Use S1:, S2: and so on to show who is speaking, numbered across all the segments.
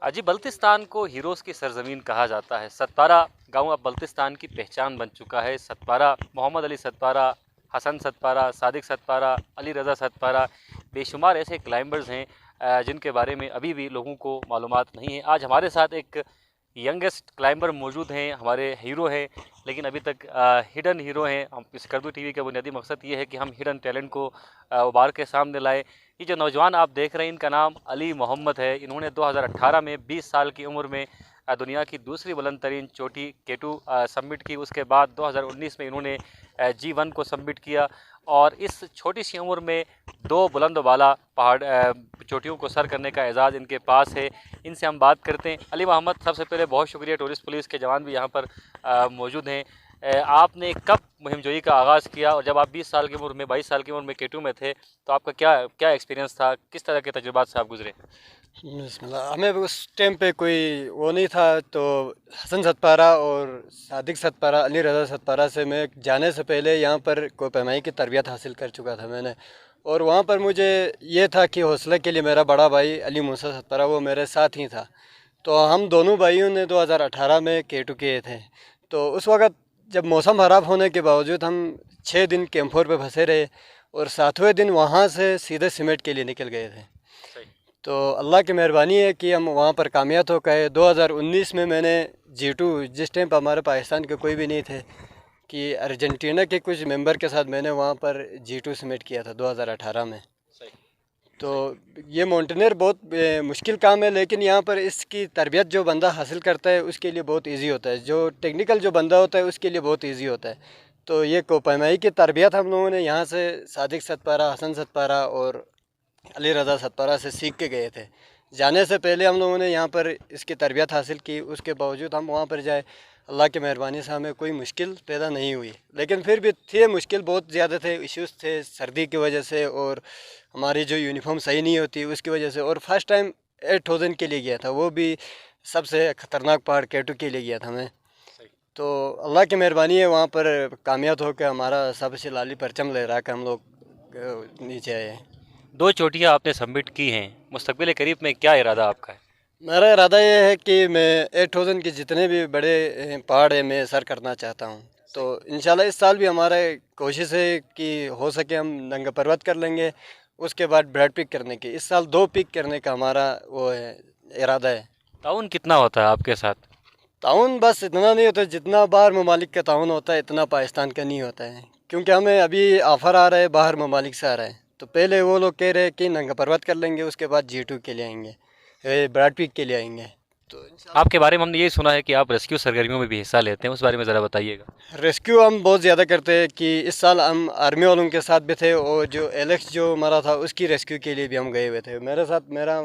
S1: जी बल्तिस्तान को हीरोज़ की सरज़मीन कहा जाता है। सतपारा गाँव अब बल्तिस्तान की पहचान बन चुका है। सतपारा, मोहम्मद अली सतपारा, हसन सतपारा, सादिक सतपारा, अली रज़ा सतपारा, बेशुमार ऐसे क्लाइंबर्स हैं जिनके बारे में अभी भी लोगों को मालूमात नहीं है। आज हमारे साथ एक यंगेस्ट क्लाइंबर मौजूद हैं, हमारे हीरो हैं, लेकिन अभी तक हिडन हीरो हैं। हम इस करदू टीवी का बुनियादी मकसद ये है कि हम हिडन टैलेंट को उभार के सामने लाएँ। ये जो नौजवान आप देख रहे हैं इनका नाम अली मोहम्मद है। इन्होंने 2018 में 20 साल की उम्र में दुनिया की दूसरी बुलंद तरीन चोटी K2 सबमिट की। उसके बाद 2019 में इन्होंने G1 को सबमिट किया और इस छोटी सी उम्र में 2 बुलंद वाला पहाड़ चोटियों को सर करने का एजाज़ इनके पास है। इनसे हम बात करते हैं। अली मोहम्मद, सबसे पहले बहुत शुक्रिया। टूरिस्ट पुलिस के जवान भी यहाँ पर मौजूद हैं। आपने कब मुहिम जोई का आगाज़ किया और जब आप 20 साल की उम्र में 22 साल की उम्र में K2 में थे तो आपका क्या क्या एक्सपीरियंस था? किस तरह के तजुर्बात से आप गुजरे?
S2: बिस्मिल्लाह। हमें उस टाइम पे कोई वो नहीं था, तो हसन सतपारा और सादिक सतपारा, अली रज़ा सतपारा से मैं जाने से पहले यहाँ पर कोपैमाई की तरबियत हासिल कर चुका था मैंने। और वहाँ पर मुझे ये था कि हौसले के लिए मेरा बड़ा भाई अली मूसा सतपारा वो मेरे साथ ही था। तो हम दोनों भाइयों ने 2018 में K2 किए थे। तो उस वक़्त जब मौसम ख़राब होने के बावजूद हम 6 दिन कैंप4 पे फंसे रहे और 7वें दिन वहाँ से सीधे सिमेट के लिए निकल गए थे। तो अल्लाह की मेहरबानी है कि हम वहाँ पर कामयाब हो गए। 2019 में मैंने G2, जिस टाइम पर हमारे पाकिस्तान के कोई भी नहीं थे, कि अर्जेंटीना के कुछ मेंबर के साथ मैंने वहाँ पर G2 सबमिट किया था 2018 में। तो ये माउंटेनियर बहुत मुश्किल काम है, लेकिन यहाँ पर इसकी तरबियत जो बंदा हासिल करता है उसके लिए बहुत इजी होता है। जो टेक्निकल जो बंदा होता है उसके लिए बहुत इजी होता है। तो ये कोपैमाई की तरबियत हम लोगों ने यहाँ से सादिक सतपारा, हसन सतपारा और अली रज़ा सतपारा से सीख के गए थे। जाने से पहले हम लोगों ने यहाँ पर इसकी तरबियत हासिल की, उसके बावजूद हम वहाँ पर जाए। अल्लाह की मेहरबानी से हमें कोई मुश्किल पैदा नहीं हुई, लेकिन फिर भी थे मुश्किल बहुत ज़्यादा थे। इश्यूज़ थे सर्दी की वजह से और हमारी जो यूनिफॉर्म सही नहीं होती उसकी वजह से। और फर्स्ट टाइम 8000 के लिए गया था, वो भी सबसे ख़तरनाक पहाड़ K2 के लिए गया था मैं। तो अल्लाह की मेहरबानी है, वहाँ पर कामयाब होकर हमारा सबसे लाली परचम लहरा कर हम लोग नीचे आए।
S1: 2 चोटियाँ आपने सबमिट की हैं। मुस्तकबिल करीब में क्या इरादा आपका है?
S2: मेरा इरादा ये है कि मैं 8000 के जितने भी बड़े पहाड़ हैं मैं सर करना चाहता हूँ। तो इंशाल्लाह इस साल भी हमारा कोशिश है कि हो सके हम नंगा पर्वत कर लेंगे, उसके बाद ब्रैड पिक करने की। इस साल 2 पिक करने का हमारा वो है, इरादा है।
S1: ताउन कितना होता है आपके साथ?
S2: ताउन बस इतना नहीं होता जितना बाहर ममालिक का ताउन होता है, इतना पाकिस्तान का नहीं होता है। क्योंकि हमें अभी ऑफ़र आ रहा है बाहर ममालिक से आ रहा है। तो पहले वो लोग कह रहे हैं कि नंगा पर्वत कर लेंगे, उसके बाद G2 के लिए आएंगे, ब्रैड पिक के लिए आएंगे। तो
S1: आपके बारे में हमने ये सुना है कि आप रेस्क्यू सरगर्मियों में भी हिस्सा लेते हैं, उस बारे में ज़रा बताइएगा।
S2: रेस्क्यू हम बहुत ज़्यादा करते हैं कि इस साल हम आर्मी वालों के साथ भी थे और जो एलेक्स जो मरा था उसकी रेस्क्यू के लिए भी हम गए हुए थे। मेरे साथ मेरा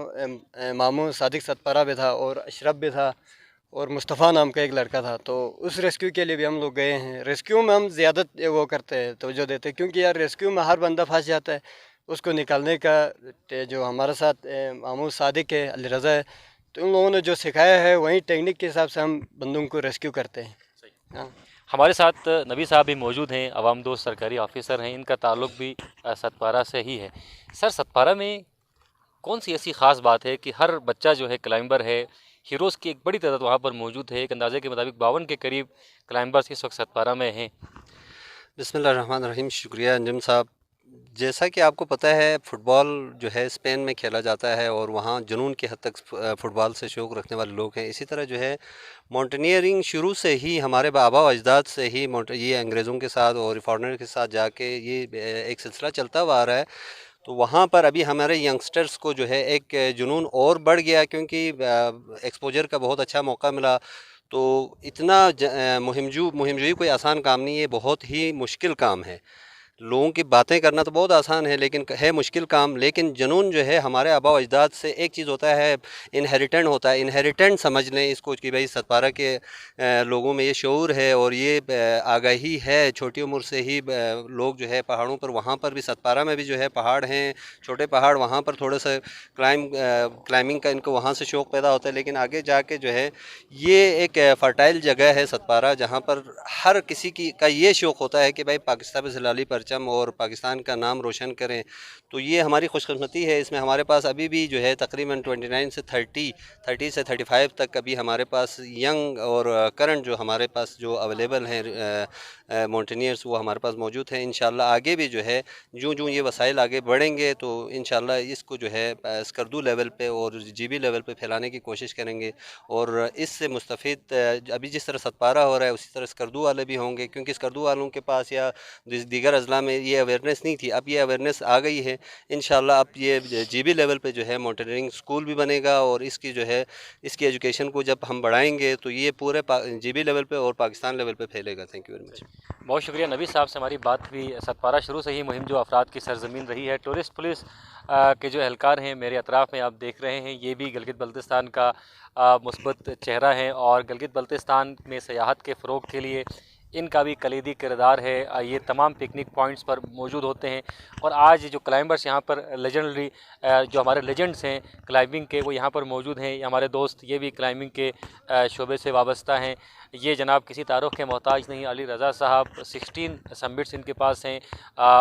S2: मामू सादिक सतपारा भी था और अशरफ भी था और मुस्तफ़ा नाम का एक लड़का था। तो उस रेस्क्यू के लिए भी हम लोग गए हैं। रेस्क्यू में हम ज़्यादा वो करते हैं, तवज्जो देते हैं, क्योंकि यार रेस्क्यू में हर बंदा फंस जाता है। उसको निकालने का जो हमारे साथ मामू सादिक है, अली रज़ा है, तो उन लोगों ने जो सिखाया है वही टेक्निक के हिसाब से हम बंदों को रेस्क्यू करते हैं। हाँ।
S1: हमारे साथ नबी साहब भी मौजूद हैं, अवाम दोस्त सरकारी ऑफिसर हैं। इनका ताल्लुक भी सतपारा से ही है। सर, सतपारा में कौन सी ऐसी ख़ास बात है कि हर बच्चा जो है क्लाइंबर है? हीरोज़ की एक बड़ी तादाद वहाँ पर मौजूद है। एक अंदाजे के मुताबिक 52 के करीब क्लाइंबर्स इस वक्त सतपारा में हैं।
S3: बिस्मिल्लाहिर्रहमानिर्रहीम। शुक्रिया अंजुम साहब। जैसा कि आपको पता है, फ़ुटबॉल जो है स्पेन में खेला जाता है और वहाँ जुनून की हद तक फ़ुटबॉल से शौक़ रखने वाले लोग हैं। इसी तरह जो है माउंटेनियरिंग शुरू से ही हमारे आबा व अजदाद से ही ये अंग्रेज़ों के साथ और फॉरेनर के साथ जाके ये एक सिलसिला चलता हुआ आ रहा है। तो वहाँ पर अभी हमारे यंगस्टर्स को जो है एक जुनून और बढ़ गया, क्योंकि एक्सपोजर का बहुत अच्छा मौका मिला। तो इतना मुहिमजोई कोई आसान काम नहीं है, बहुत ही मुश्किल काम है। लोगों की बातें करना तो बहुत आसान है, लेकिन है मुश्किल काम। लेकिन जुनून जो है हमारे आबा व अजदाद से एक चीज़ होता है, इनहेरिटेंट होता है। इनहेरिटेंट समझ लें इसको कि भाई सतपारा के लोगों में ये शऊर है और ये आगाही है। छोटी उम्र से ही लोग जो है पहाड़ों पर, वहाँ पर भी सतपारा में भी जो है पहाड़ हैं, छोटे पहाड़, वहाँ पर थोड़ा सा क्लाइंबिंग का इनको वहाँ से शौक़ पैदा होता है। लेकिन आगे जाके जो है ये एक फ़र्टाइल जगह है सतपारा, जहाँ पर हर किसी का ये शौक़ होता है कि भाई पाकिस्तान में ज़िलाली पर परचम और पाकिस्तान का नाम रोशन करें। तो ये हमारी खुशकिस्मती है। इसमें हमारे पास अभी भी जो है तकरीबन 29 से 30 से 35 तक अभी हमारे पास यंग और करंट जो हमारे पास जो अवेलेबल हैं माउंटेनियर्स वो हमारे पास मौजूद हैं। इंशाल्लाह आगे भी जो है जो ये वसाइल आगे बढ़ेंगे तो इंशाल्लाह इसको जो है स्कर्दू लेवल पे और जीबी लेवल पे फैलाने की कोशिश करेंगे। और इससे मुस्तफ़ीद अभी जिस तरह सतपारा हो रहा है उसी तरह स्कर्दू वाले भी होंगे, क्योंकि स्कर्दू वालों के पास या दीगर अजला में ये अवेयरनेस नहीं थी। अब ये अवेयरनेस आ गई है। इंशाल्लाह अब ये जीबी लेवल पे जो है माउंटेनियरिंग स्कूल भी बनेगा और इसकी जो है इसकी एजुकेशन को जब हम बढ़ाएंगे तो ये पूरे जीबी लेवल पे और पाकिस्तान लेवल पे फैलेगा। Thank you very much.
S1: बहुत शुक्रिया नबी साहब से हमारी बात हुई। सतपारा शुरू से ही मुहिम जो अफराद की सरजमीन रही है। टूरिस्ट पुलिस के जो एहलकार हैं मेरे अतराफ़ में आप देख रहे हैं, ये भी गिलगित बल्तिस्तान का मुस्बत चेहरा है और गिलगित बल्तिस्तान में सियाहत के फ़रोग़ के लिए इनका भी कलीदी किरदार है। ये तमाम पिकनिक पॉइंट्स पर मौजूद होते हैं और आज जो क्लाइंबर्स यहाँ पर लेजेंडरी जो हमारे लेजेंड्स हैं क्लाइंबिंग के वो यहाँ पर मौजूद हैं। हमारे दोस्त ये भी क्लाइंबिंग के शोबे से वाबस्ता हैं। ये जनाब किसी तारुफ़ के मोहताज नहीं, अली रज़ा साहब 16 समिट्स इनके पास हैं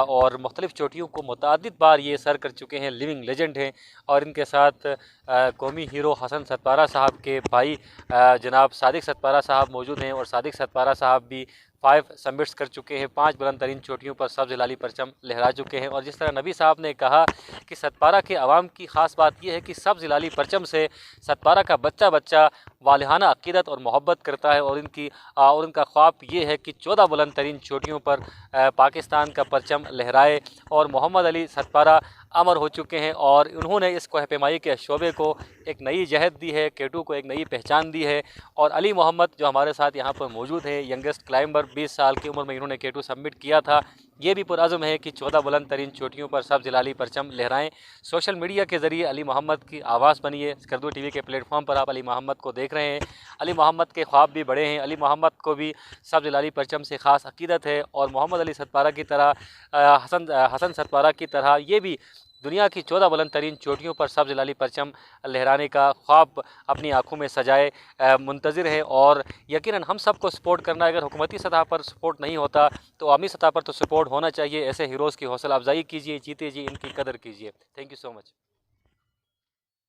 S1: और मुख्तलिफ़ चोटियों को मुतअद्दिद बार ये सर कर चुके हैं, लिविंग लेजेंड हैं। और इनके साथ कौमी हीरो हसन सतपारा साहब के भाई जनाब सादिक सतपारा साहब मौजूद हैं और सादिक सतपारा साहब भी 5 समिट्स कर चुके हैं, 5 बुलंद तरीन चोटियों पर सब्ज़ हिलाली परचम लहरा चुके हैं। और जिस तरह नबी साहब ने कहा कि सतपारा के अवाम की ख़ास बात यह है कि सब्ज़ हिलाली परचम से सतपारा का बच्चा बच्चा वालिहाना अक़ीदत और मोहब्बत करता है और उनका ख्वाब ये है कि 14 बुलंद तरीन चोटियों पर पाकिस्तान का परचम लहराए। और मोहम्मद अली सतपारा अमर हो चुके हैं और उन्होंने इस कोहपेमाई के शोबे को एक नई जहत दी है, K2 को एक नई पहचान दी है। और अली मोहम्मद जो हमारे साथ यहाँ पर मौजूद है, यंगेस्ट क्लाइंबर 20 साल की उम्र में इन्होंने K2 सबमिट किया था। ये भी पुरअज़्म है कि 14 बुलंद तरीन चोटियों पर सब्ज़ हिलाली परचम लहराएं। सोशल मीडिया के ज़रिए अली मोहम्मद की आवाज़ बनिए। स्कर्दू टीवी के प्लेटफॉर्म पर आप अली मोहम्मद को देख रहे हैं। अली मोहम्मद के ख्वाब भी बड़े हैं। अली मोहम्मद को भी सब्ज़ हिलाली परचम से ख़ास अक़ीदत है और मोहम्मद अली सतपारा की तरह हसन सतपारा की तरह ये भी दुनिया की 14 बुलंद तरीन चोटियों पर सब्ज़ हिलाली परचम लहराने का ख्वाब अपनी आँखों में सजाए मुंतज़िर है। और यकीनन हम सब को सपोर्ट करना है। अगर हुकूमती सतह पर सपोर्ट नहीं होता तो अवामी सतह पर तो सपोर्ट होना चाहिए। ऐसे हीरोज़ की हौसला अफजाई कीजिए, जीते जी इनकी कदर कीजिए। Thank you so much.